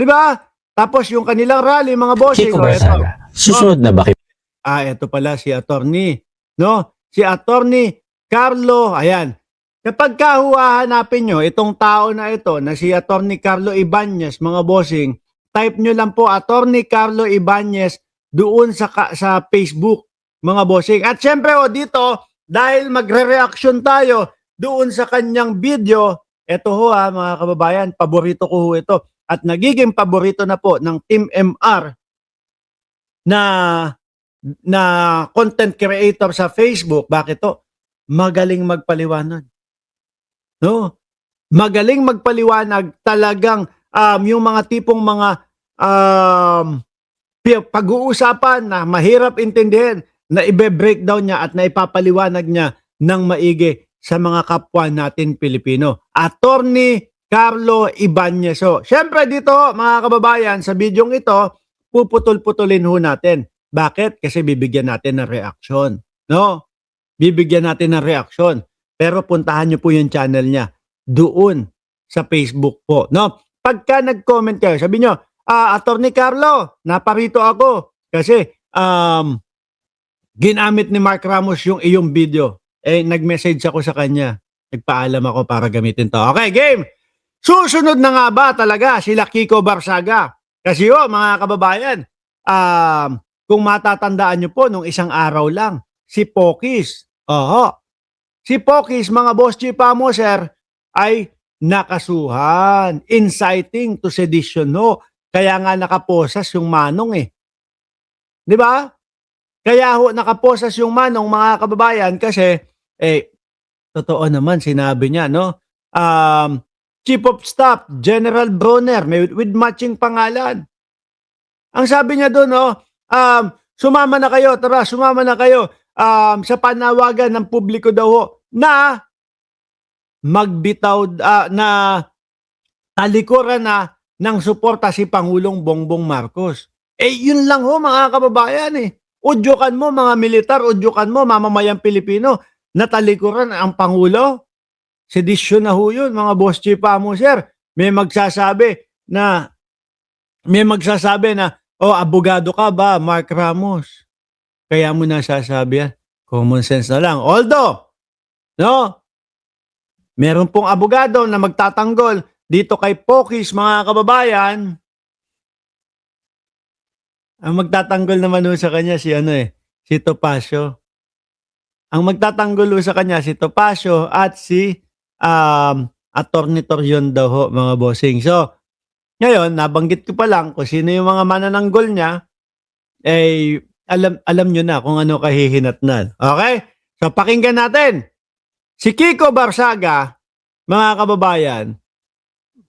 Di ba? Tapos yung kanilang rally, mga bossing. Chico Oh, eto. Barsaga, susunod na ba kay Ito pala si attorney. No? Si attorney Carlo, ayan. Kapag huhahanapin nyo itong tao na ito, na si attorney Carlo Ibanez, mga bossing, type nyo lang po attorney Carlo Ibanez doon sa Facebook, mga bossing. At syempre dito, dahil magre-reaction tayo doon sa kanyang video, ito mga kababayan, paborito ko ito. At nagiging paborito na po ng Team MR na content creator sa Facebook. Bakit to? Magaling magpaliwanag. No? Magaling magpaliwanag, talagang yung mga tipong mga pag-uusapan na mahirap intindihin, na ibe-breakdown niya at na ipapaliwanag niya ng maigi sa mga kapwa natin Pilipino. Attorney Carlo Ibanez. So, syempre dito, mga kababayan, sa bidyong ito, puputol-putulin ho natin. Bakit? Kasi bibigyan natin ng reaksyon. No? Bibigyan natin ng reaksyon. Pero puntahan nyo po yung channel niya doon sa Facebook po. No? Pagka nag-comment kayo, sabi nyo, Attorney Carlo, naparito ako kasi ginamit ni Mark Ramos yung iyong video. Nag-message ako sa kanya. Nagpaalam ako para gamitin to. Okay, game! Susunod na nga ba talaga sila Kiko Barsaga? Kasi mga kababayan, kung matatandaan nyo po, nung isang araw lang, si Pokis, si Pokis, mga boss chipamo, sir, ay nakasuhan. Inciting to sedition, no? Kaya nga nakaposas yung manong Di ba? Kaya nakaposas yung manong, mga kababayan, kasi, totoo naman, sinabi niya, no? Chief of Staff, General Bronner, with matching pangalan. Ang sabi niya doon, sumama na kayo, tara, sumama na kayo sa panawagan ng publiko daw na magbitaw, na talikuran na ng suporta si Pangulong Bongbong Marcos. Yun lang mga kababayan Udyukan mo mga militar, udyukan mo mamamayang Pilipino na talikuran ang Pangulo. Sedisyon na yun, mga boss chipamo, sir. May magsasabi na, abogado ka ba, Mark Ramos? Kaya mo nasasabi yan. Common sense na lang. Although, no, meron pong abogado na magtatanggol dito kay Pokis, mga kababayan. Ang magtatanggol naman sa kanya si si Topacio. Ang magtatanggol sa kanya si Topacio at si Attorney Torion daw mga bossing. So, ngayon, nabanggit ko pa lang kung sino yung mga manananggol niya, alam nyo na kung ano kahihinatnan. Okay? So, pakinggan natin. Si Kiko Barsaga, mga kababayan,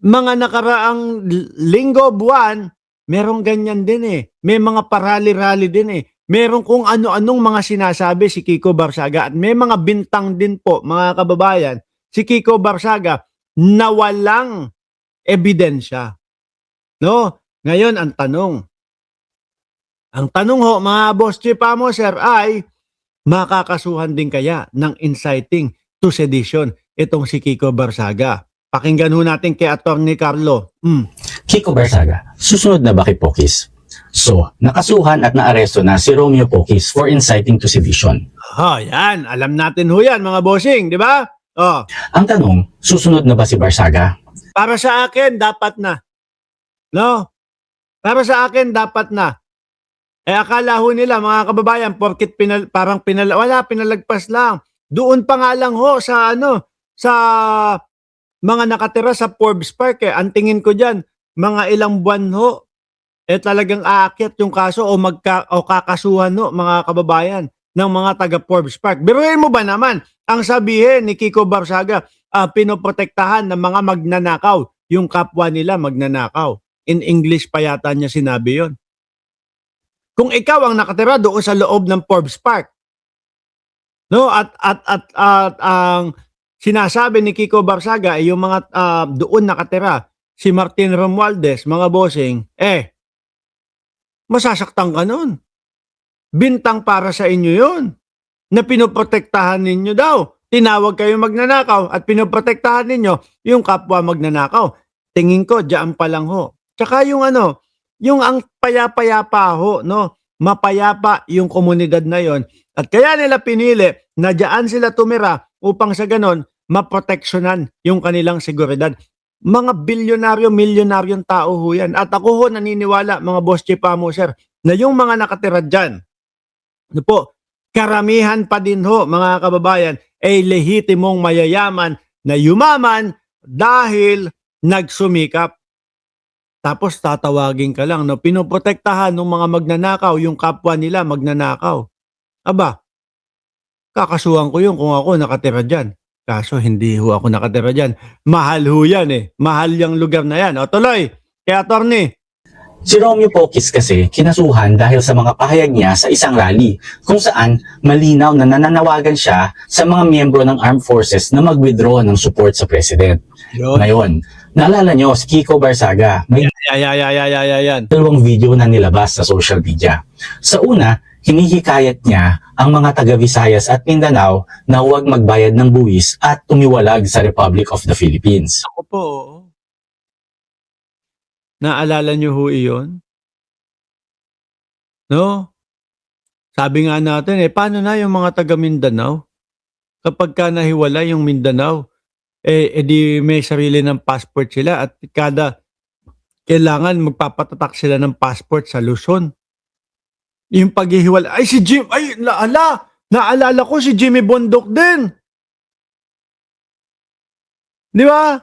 mga nakaraang linggo, buwan, merong ganyan din May mga parali-rali din Merong kung ano-anong mga sinasabi si Kiko Barsaga at may mga bintang din po, mga kababayan, si Kiko Barsaga na walang ebidensya. No? Ngayon, ang tanong mga boss chipamo, sir, ay makakasuhan din kaya ng inciting to sedition itong si Kiko Barsaga? Pakinggan natin kay Attorney Carlo. Kiko Barsaga, susunod na ba kay Pokis? So, nakasuhan at naaresto na si Romeo Pokis for inciting to sedition. Yan. Alam natin yan, mga bossing, di ba? Ang tanong, susunod na ba si Barsaga? Para sa akin, dapat na. No? Para sa akin, dapat na. Akala nila, mga kababayan, porkit pinalagpas lang. Doon pa nga lang sa sa mga nakatira sa Forbes Park Ang tingin ko diyan, mga ilang buwan talagang aakyat yung kaso o kakasuhan mga kababayan ng mga taga Forbes Park. Biruin mo ba naman ang sabihin ni Kiko Barsaga, pinoprotektahan ng mga magnanakaw, yung kapwa nila magnanakaw. In English pa yata niya sinabi yon. Kung ikaw ang nakatira doon sa loob ng Forbes Park, no, at ang sinasabi ni Kiko Barsaga ay yung mga doon nakatira, si Martin Romualdez, mga bossing, masasaktan ka nun. Bintang para sa inyo yun. Na pinoprotektahan ninyo daw. Tinawag kayo magnanakaw at pinoprotektahan ninyo yung kapwa magnanakaw. Tingin ko, diyan pa lang Tsaka yung ano, yung ang payapa-yapa ho, no? Mapayapa yung komunidad na yon at kaya nila pinili na diyan sila tumira upang sa ganon maproteksyonan yung kanilang seguridad. Mga bilyonaryo, milyonaryong tao ho yan. At ako ho naniniwala, mga boss chief amo, sir, na yung mga nakatira dyan, ano po, karamihan pa din ho, mga kababayan, ay lehitimong mayayaman na yumaman dahil nagsumikap. Tapos tatawagin ka lang, no? Pinoprotektahan ng mga magnanakaw, yung kapwa nila magnanakaw. Aba, kakasuhan ko yun kung ako nakatira dyan. Kaso hindi ho ako nakatira dyan. Mahal ho yan eh. Mahal yung lugar na yan. O tuloy, kaya attorney. Si Romeo Pocis kasi kinasuhan dahil sa mga pahayag niya sa isang rally kung saan malinaw na nananawagan siya sa mga miyembro ng armed forces na mag-withdraw ng support sa president. Ngayon, naalala nyo si Kiko Barsaga, may Yan. dalawang video na nilabas sa social media. Sa una, hinihikayat niya ang mga taga Visayas at Mindanao na huwag magbayad ng buwis at tumiwalag sa Republic of the Philippines. Ako po. Naalala nyo ho iyon? No? Sabi nga natin paano na yung mga taga Mindanao? Kapag ka nahiwala yung Mindanao, di may sarili ng passport sila at kailangan magpapatatak sila ng passport sa Luzon. Yung paghihiwala, si Jim, naalala ko si Jimmy Bondok din. Di ba?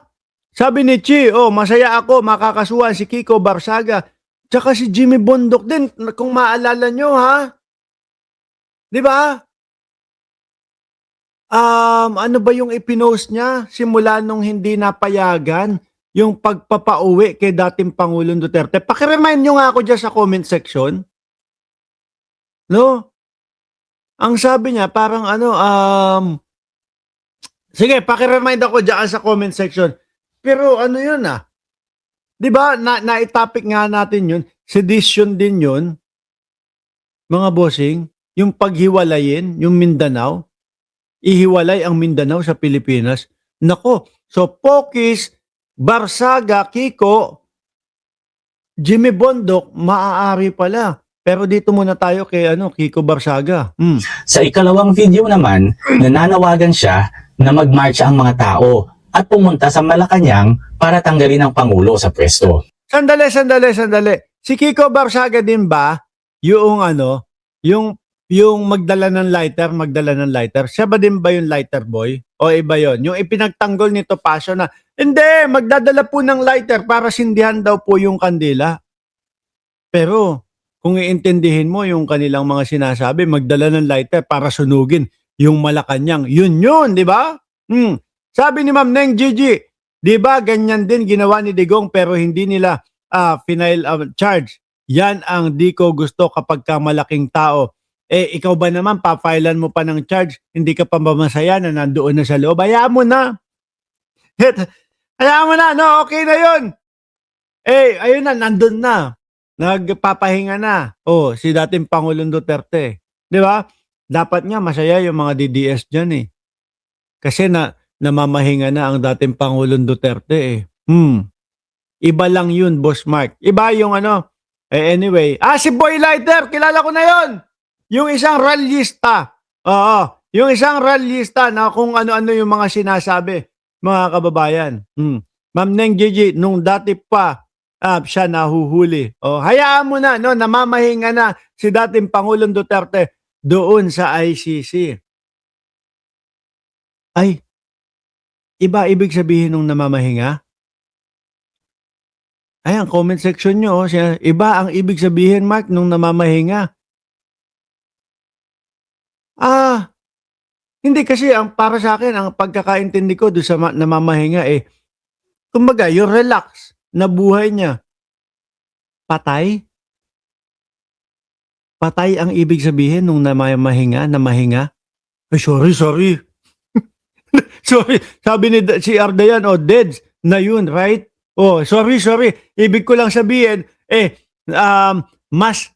Sabi ni Chi, masaya ako, makakasuhan si Kiko Barsaga. Tsaka si Jimmy Bondok din, kung maalala nyo ha. Di ba? Ano ba yung ipinost niya simula nung hindi napayagan yung pagpapauwi kay dating Pangulong Duterte? Pakiremind nyo nga ako dyan sa comment section. No? Ang sabi niya, parang sige, pakiremind ako dyan sa comment section. Pero ano yun di ba, na-topic nga natin yun, sedition din yun, mga bossing, yung paghiwalayin, yung Mindanao, ihiwalay ang Mindanao sa Pilipinas. Nako, so Pocis, Barsaga, Kiko, Jimmy Bondok, maaari pala. Pero dito muna tayo kay Kiko Barsaga. Sa ikalawang video naman, nananawagan siya na magmarcha ang mga tao at pumunta sa Malacanang para tanggalin ang Pangulo sa pwesto. Sandali. Si Kiko Barsaga din ba, yung yung magdala ng lighter, siya ba din ba yung lighter boy? O iba yon? Yung ipinagtanggol nito Pasio na, hindi, magdadala po ng lighter para sindihan daw po yung kandila. Pero, kung iintindihin mo yung kanilang mga sinasabi, magdala ng lighter para sunugin yung Malacanang. Yun, di ba? Sabi ni Ma'am Neng Gigi, di ba ganyan din ginawa ni Digong pero hindi nila final charge. Yan ang di ko gusto kapag ka malaking tao. Ikaw ba naman, pa-filean mo pa ng charge, hindi ka pa masaya na nandoon na sa loob. Hayaan mo na. Hayaan mo na, no? Okay na yun. Ayun na, nandun na. Nagpapahinga na. Si dating Pangulong Duterte. Di ba? Dapat nga masaya yung mga DDS dyan Kasi namamahinga na ang dating Pangulong Duterte Iba lang yun, Boss Mark. Iba yung anyway. Si Boy Lighter, kilala ko na yun. Yung isang rallyista. Oo. Yung isang rallyista na kung ano-ano yung mga sinasabi, mga kababayan. Ma'am Neng Gigi, nung dati pa, siya nahuhuli. Hayaan mo na, namamahinga na si dating Pangulong Duterte doon sa ICC. Iba ibig sabihin nung namamahinga? Ang comment section nyo, iba ang ibig sabihin, Mark, nung namamahinga. Hindi kasi, para sa akin, ang pagkakaintindi ko doon sa namamahinga kumbaga, yung relax na buhay niya. Patay? Patay ang ibig sabihin nung namamahinga, namahinga? Sorry. Sorry, sabi ni si Ardayan, deads na yun, right? Sorry. Ibig ko lang sabihin, mas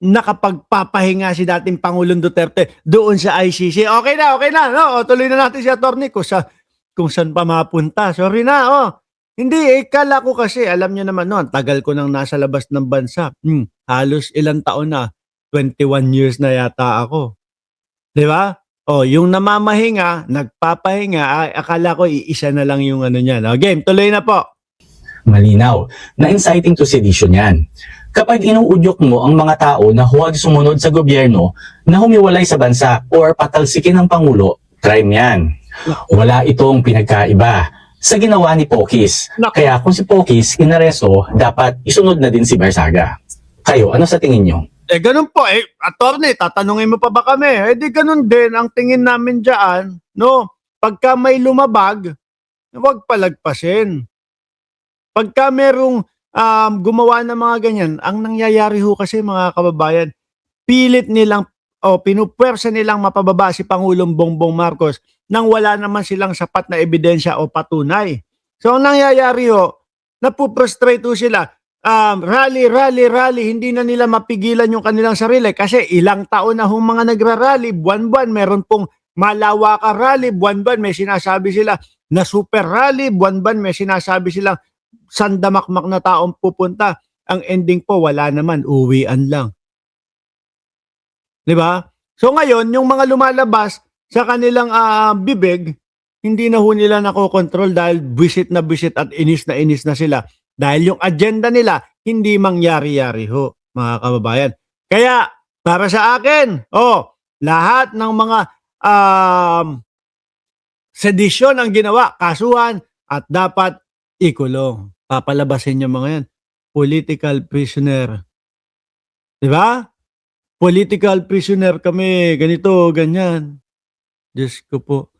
nakapagpapahinga si dating Pangulong Duterte doon sa ICC. Okay na, no? Tuloy na natin si Atty. Kung saan pa mapunta. Sorry na, Hindi, kala ko kasi, alam niyo naman no'n, tagal ko nang nasa labas ng bansa. Halos ilang taon na, 21 years na yata ako. 'Di ba? Oh, yung namamahinga, nagpapahinga, ay akala ko iisa na lang yung ano niyan. Oh, game, tuloy na po. Malinaw na inciting to sedition yan. Kapag inuudyok mo ang mga tao na huwag sumunod sa gobyerno na humiwalay sa bansa or patalsikin ng Pangulo, crime yan. Wala itong pinagkaiba sa ginawa ni Pokis. Naku. Kaya kung si Pokis inaresto, dapat isunod na din si Barsaga. Kayo, ano sa tingin nyo? Ganun po. Attorney, tatanungin mo pa ba kami? Di ganun din ang tingin namin diyan, no? Pagka may lumabag, huwag palagpasin. Pagka merong gumawa ng mga ganyan, ang nangyayari ho kasi mga kababayan, pilit nilang o pinupuwersa nilang mapababa si Pangulong Bongbong Marcos nang wala naman silang sapat na ebidensya o patunay. So ang nangyayari ho, napuprostrate ho sila. Rally, hindi na nila mapigilan yung kanilang sarili kasi ilang taon na hong mga nagrarally, buwan-buwan, meron pong malawaka rally, buwan-buwan may sinasabi sila na super rally, buwan-buwan may sinasabi silang sandamakmak na taong pupunta. Ang ending po, wala naman, uwian lang. 'Di ba? So ngayon, yung mga lumalabas sa kanilang bibig, hindi na ho nila nakokontrol dahil buwisit na buwisit at inis na sila. Dahil yung agenda nila, hindi mangyari-yari ho, mga kababayan. Kaya, para sa akin, lahat ng mga sedisyon ang ginawa, kasuhan, at dapat ikulong. Papalabasin yung mga yan. Political prisoner. 'Di ba? Political prisoner kami, ganito, ganyan. Diyos ko po.